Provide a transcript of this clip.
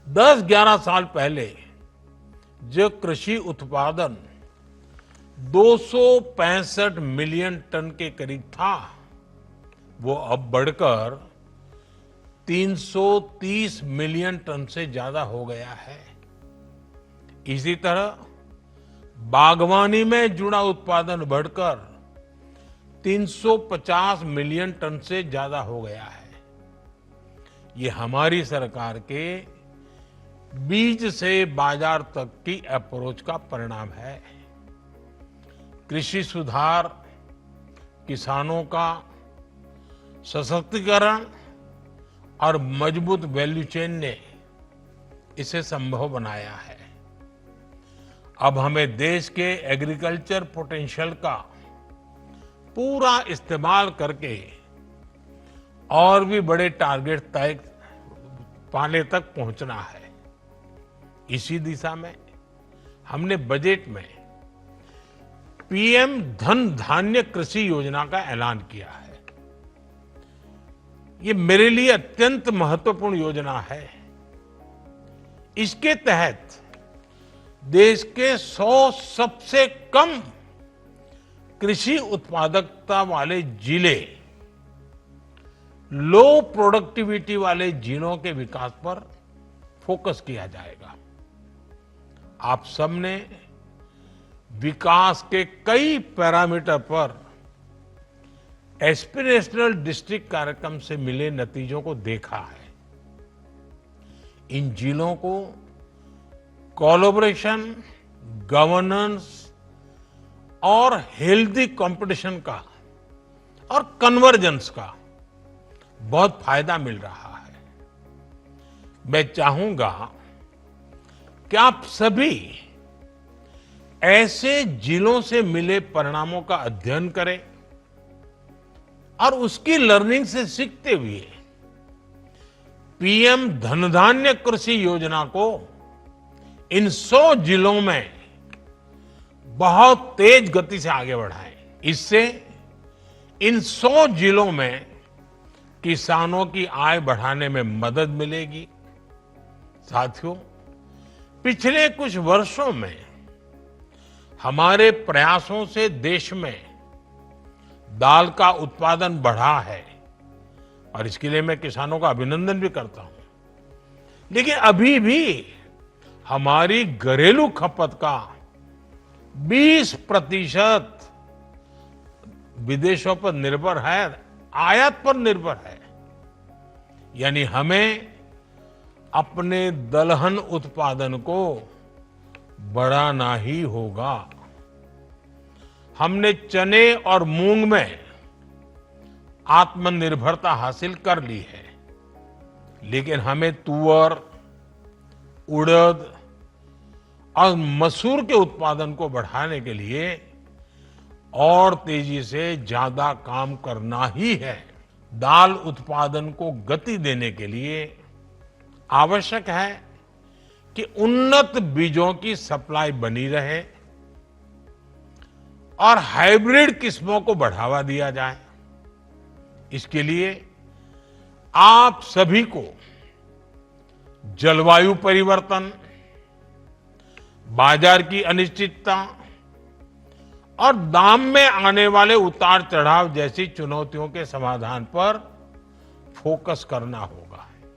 10-11 साल पहले जो कृषि उत्पादन 265 मिलियन टन के करीब था, वो अब बढ़कर 330 मिलियन टन से ज्यादा हो गया है। इसी तरह बागवानी में जुड़ा उत्पादन बढ़कर 350 मिलियन टन से ज्यादा हो गया है। ये हमारी सरकार के बीज से बाजार तक की अप्रोच का परिणाम है। कृषि सुधार, किसानों का सशक्तिकरण और मजबूत वैल्यू चेन ने इसे संभव बनाया है। अब हमें देश के एग्रीकल्चर पोटेंशियल का पूरा इस्तेमाल करके और भी बड़े टारगेट तय पाने तक पहुंचना है। इसी दिशा में हमने बजट में पीएम धन धान्य कृषि योजना का ऐलान किया है। ये मेरे लिए अत्यंत महत्वपूर्ण योजना है। इसके तहत देश के 100 सबसे कम कृषि उत्पादकता वाले जिले, लो प्रोडक्टिविटी वाले जिलों के विकास पर फोकस किया जाएगा। आप सबने विकास के कई पैरामीटर पर एस्पिरेशनल डिस्ट्रिक्ट कार्यक्रम से मिले नतीजों को देखा है। इन जिलों को कोलैबोरेशन, गवर्नेंस और हेल्दी कंपटीशन का और कन्वर्जेंस का बहुत फायदा मिल रहा है। मैं चाहूंगा कि आप सभी ऐसे जिलों से मिले परिणामों का अध्ययन करें और उसकी लर्निंग से सीखते हुए पीएम धनधान्य कृषि योजना को इन 100 जिलों में बहुत तेज गति से आगे बढ़ाएं। इससे इन 100 जिलों में किसानों की आय बढ़ाने में मदद मिलेगी। साथियों, पिछले कुछ वर्षों में हमारे प्रयासों से देश में दाल का उत्पादन बढ़ा है और इसके लिए मैं किसानों का अभिनंदन भी करता हूं। लेकिन अभी भी हमारी घरेलू खपत का 20% विदेशों पर निर्भर है, आयात पर निर्भर है। यानी हमें अपने दलहन उत्पादन को बढ़ाना ही होगा। हमने चने और मूंग में आत्मनिर्भरता हासिल कर ली है, लेकिन हमें तुअर, उड़द और मसूर के उत्पादन को बढ़ाने के लिए और तेजी से ज्यादा काम करना ही है। दाल उत्पादन को गति देने के लिए आवश्यक है कि उन्नत बीजों की सप्लाई बनी रहे और हाइब्रिड किस्मों को बढ़ावा दिया जाए। इसके लिए आप सभी को जलवायु परिवर्तन, बाजार की अनिश्चितता और दाम में आने वाले उतार चढ़ाव जैसी चुनौतियों के समाधान पर फोकस करना होगा।